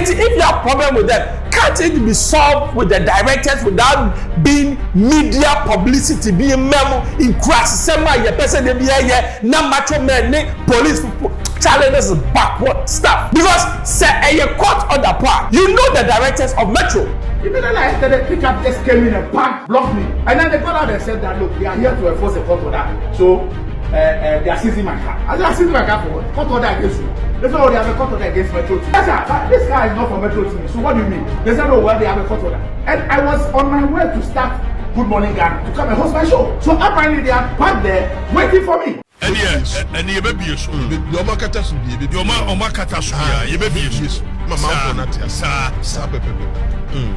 And if you have problem with them, can't it be solved with the directors without being media publicity, being memo in crash? Somewhere your person they be here, na macho men, police challenges backward stuff. Because say a court order part, you know the directors of Metro. Immediately I started, pickup just came in and parked, blocked me. And then they got out and said that, look, they are here to enforce a court order. So, they are seizing my car. I said, I'm seizing my car for what? Court order against you. They said, oh, they have a court order against Metro TV. Yes, sir, but this car is not for Metro TV. So what do you mean? They said, oh, well, they have a court order. And I was on my way to start Good Morning Ghana to come and host my show. So apparently they are parked there waiting for me. And yes, and you may be a soul. Your Makata should be your Makata, you may be a soul. Mamma, sir,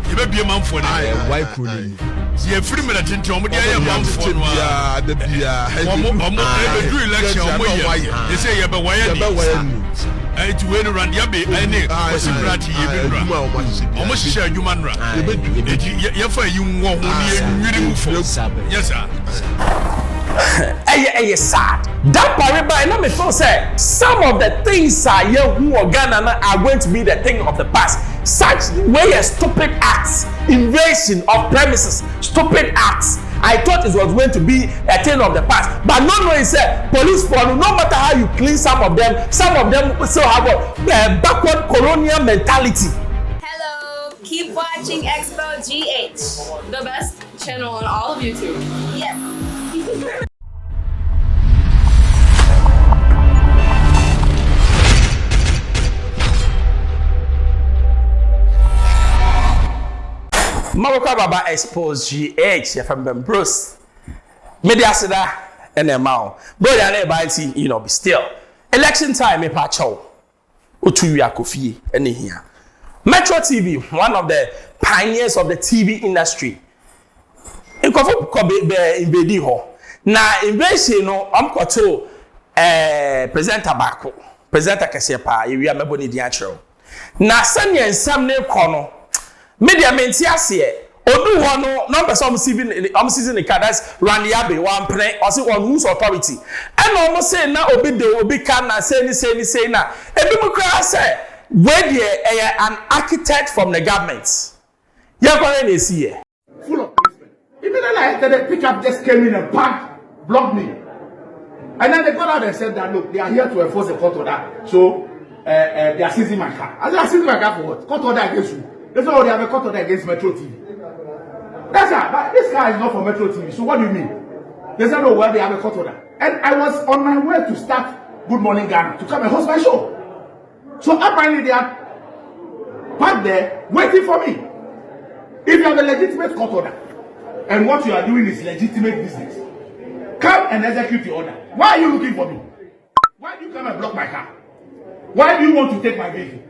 you may be a man for a white pony. The free minute in Tom, the man for the election. They say you have a wire. To win around Abbey, I know. Almost share human right. You for you want yes, sir. Hey, sad. That pariba, and me feel say some of the things are here who are Ghana are going to be the thing of the past. Such way as stupid acts, invasion of premises, stupid acts. I thought it was going to be a thing of the past, but no, it's a police force. No matter how you clean some of them still have a backward colonial mentality. Hello, keep watching Xposed GH, the best channel on all of YouTube. Yes. Maroka Baba Xposed GH from Bruce. Media Seda and a mouth. But I never you know, be still. Election time, a pacho. Utuya Kofi, and here. Metro TV, one of the pioneers of the TV industry. In Kofu Invade Ho. Now, invasion, no, I'm Koto, presenter Bako, presenter Kasepa, you are Maboni Diatro. Now, Sanya and Sam Ne Kono. Media mentiasie odu ho no number some season the cadas run the Abbey one play or say on whose authority and almost say na obi de obi can na say na ebi mu kra say where there an architect from the government ya kware na see here full of policemen. Immediately I started, pickup just came in and parked, blocked me. And then they got out and said that, look, they are here to enforce a court order. So they are seizing my car. I said, I'm seizing my car for what? Court order against you. They said, oh, they have a court order against Metro TV. That's right, but this car is not for Metro TV. So what do you mean? They said, oh, well, they have a court order. And I was on my way to start Good Morning Ghana to come and host my show. So apparently they are parked there waiting for me. If you have a legitimate court order and what you are doing is legitimate business, come and execute the order. Why are you looking for me? Why do you come and block my car? Why do you want to take my vehicle?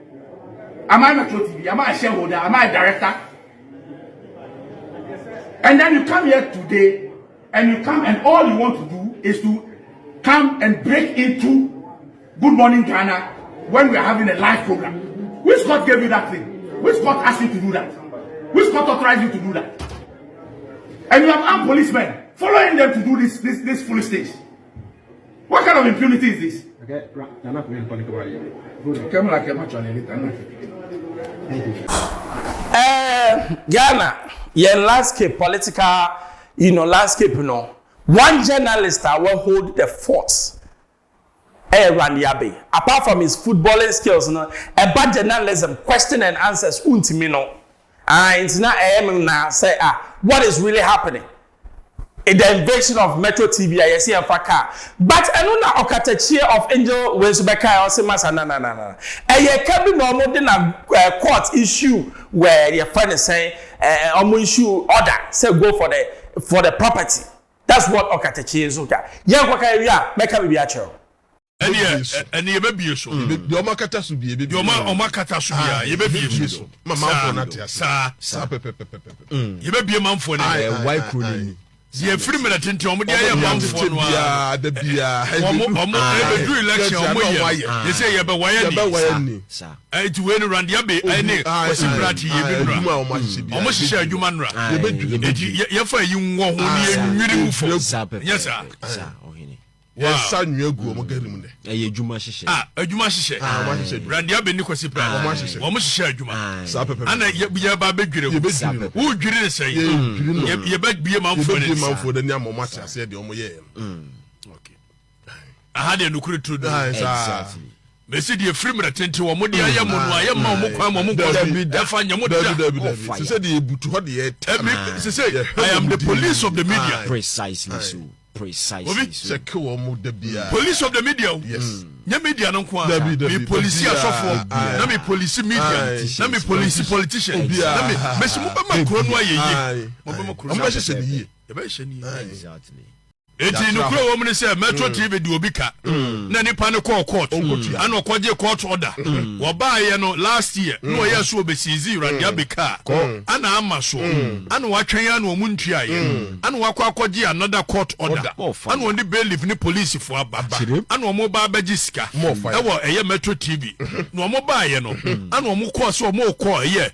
Am I Metro TV? Am I a shareholder? Am I a director? And then you come here today and you come and all you want to do is to come and break into Good Morning Ghana when we are having a live program. Which court gave you that thing? Which court asked you to do that? Which court authorized you to do that? And you have armed policemen following them to do this foolish things. What kind of impunity is this? Okay, Ghana, yeah, landscape, political, landscape, one journalist that will hold the fort. Around the Abbey. Apart from his footballing skills, about journalism, question and answers, it's not now say, what is really happening? In the invasion of Metro TV, I see a faka. But I know now Okatakyie of Angel Wesubeka or Simas and no. And can be normal than a court issue where your friend is saying, issue order, say go for the property. That's what Okatakyie is. Okay. Yeah, make a biacho. And yes, and you may be a soul. Your Makata should be your Makata should be. You may be a soul. Mamma, sir. You may be a man for a white pony. The free minute in Tom, the man for the beer. Do election. You say you have a wire, sir. I to win around the Abbey. I know. Almost share human right. You for you want yes, sir. Yes, son, you go, Mogalim. A Juma Shisha. A Juma Shisha. Randia Benicosi, Wamasha Juma. And I be a baby, who did say, you bet be a man for the Yamamata, said the Omoye. Okay. I had a lucrative to that. Messi the free me attend to Omodi Ayamu, I am the police of the media. Precisely so. Precisely so. Police of the media. Yes. Nya media no kwa. Me police asofo. Na me police media. Na me police politician. Na me Messi mo ba ma kro no ayeye. Mo ba ma kro. Mo ba hye ni ye. E ba hye ni. Exactly. Eti no kro wo mne say Metro TV de obika na nipa ne call court ana okoje court order wo ba ye no last year no ye so obesizi Randia beka ana amaso ana watwen ya na omuntua ye ana wakọ akoje another court order ana oni bailiff ni police fo ababa ana omo ba baji sika ewo eye Metro TV no omo ba ye no ana omo call so omo call ye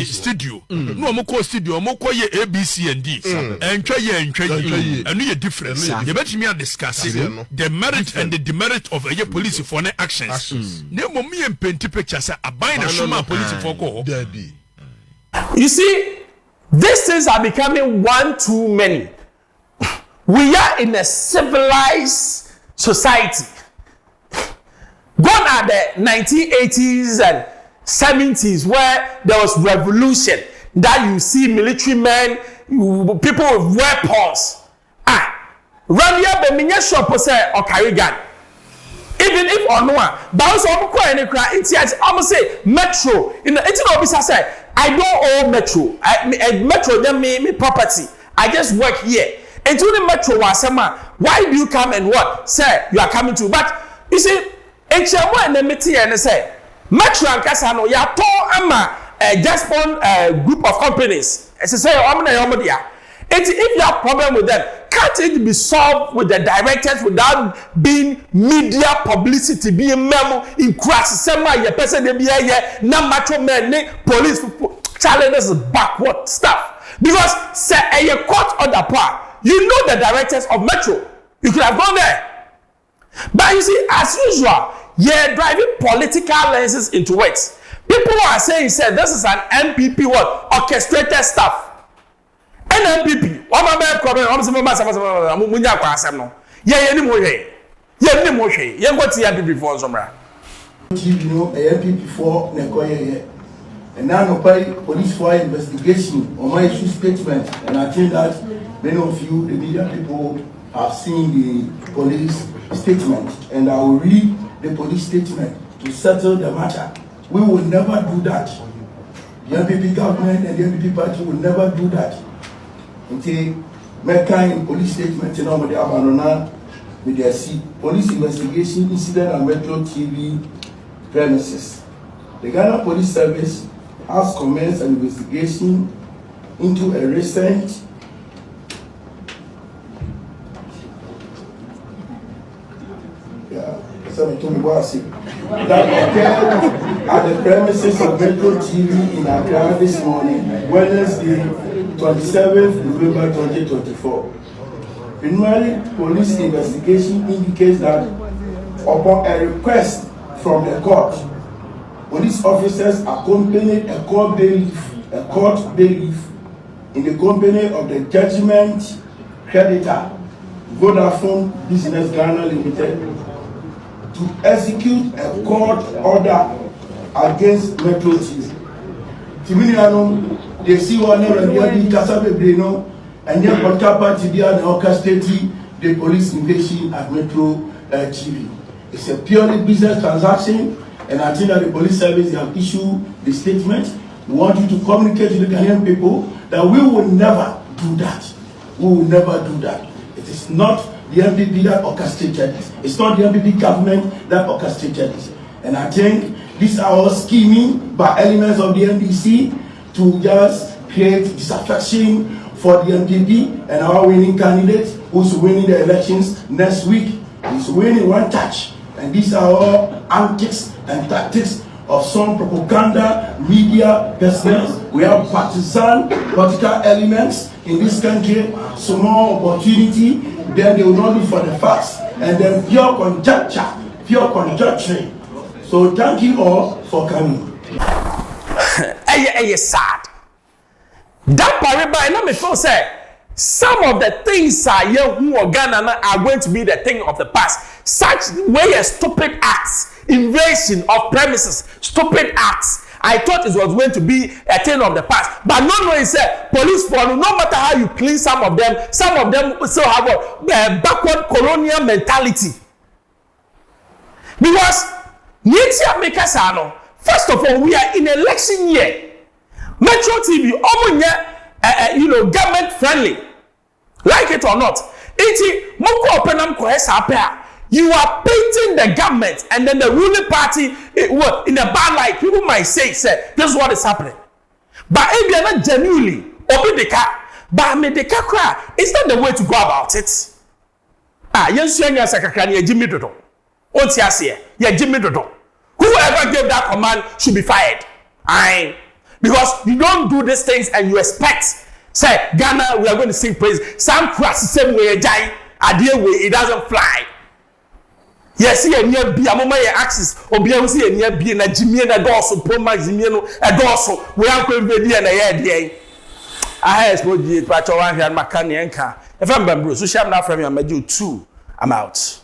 studio no omo call studio omo call ye ABCD entwa ye enu ye difference. You bet me discussing the merit and the demerit of a police for their actions. No me and painting pictures are buying a shuma police for go. You see, these things are becoming one too many. We are in a civilized society. Gone are the 1980s and 70s where there was revolution that you see military men, people with weapons. Randia be minye shop say Okatakyie gun. Even if or no one, but also I'm quite any cry. It's almost say Metro. In the officer say I don't own Metro. Metro then me property. I just work here. And to the Metro was why do you come and what? Say you are coming to. But you see, HMO and the meeting and say Metro and Casano ya to ama Xposed group of companies. As I say, I'm not here. If you have problem with them, can't it be solved with the directors without being media publicity, being memo in crass? Sema ye person they be here, na macho men, police challenges backward stuff. Because say a court order part, you know the directors of Metro. You could have gone there. But you see, as usual, you're driving political lenses into it. People are saying, this is an MPP what orchestrated stuff. NMPP, what my bad problem, I'm some Munya Quasam. Ye any more, ye any more, ye got the MPP for some. You know, a MPP for Nekoye, and now no pay police for investigation on my issue statement, and I think that many of you, the media people, have seen the police statement, and I will read the police statement to settle the matter. We will never do that. The MPP government and the MPP party will never do that. Until Mekan police statement in the Abanona with their police investigation incident at Metro TV premises. The Ghana Police Service has commenced an investigation into a recent that occurred at the premises of Metro TV in Accra this morning, Wednesday, 27th November 2024. Preliminary police investigation indicates that upon a request from the court, police officers accompanied a court bailiff in the company of the judgment creditor, Vodafone Business Ghana Limited, to execute a court order against Metro TV. They see one and then party be an orchestrating the police invasion at Metro TV. It's a purely business transaction, and I think that the police service have issued the statement. We want you to communicate to the Ghanaian people that we will never do that. We will never do that. It is not the MPP that orchestrated this. It's not the MPP government that orchestrated this. And I think these are all scheming by elements of the NDC to just create disaffection for the MPP and our winning candidate who's winning the elections next week. He's winning one touch. And these are all antics and tactics of some propaganda media personnel. We have partisan political elements in this country. Some more opportunity, then they will not look for the facts. and then pure conjecture. So thank you all for coming. Hey, sad. That pariba, and me feel say some of the things who are Ghana are going to be the thing of the past. Such way stupid acts, invasion of premises, stupid acts. I thought it was going to be a thing of the past, but no, he said police for no matter how you clean some of them still have a backward colonial mentality. Because first of all, we are in election year. Metro TV, government friendly, like it or not. You are painting the government and then the ruling party in a bad light. People might say, this is what is happening. But if you are not genuinely it's not the way to go about it. Whoever gave that command should be fired. Because you don't do these things and you expect, say, Ghana, we are going to sing praise. Some crash the same way, it doesn't fly. Yes, see a near be a moment axis, or be able to see a near be in a Jimmy and a dorsal, pro maximiano, a dorsal, we are going to be in a year. I have spoken to you, but I have Macani and car. If I'm Bruce, so shall not from your Maju 2. I'm out.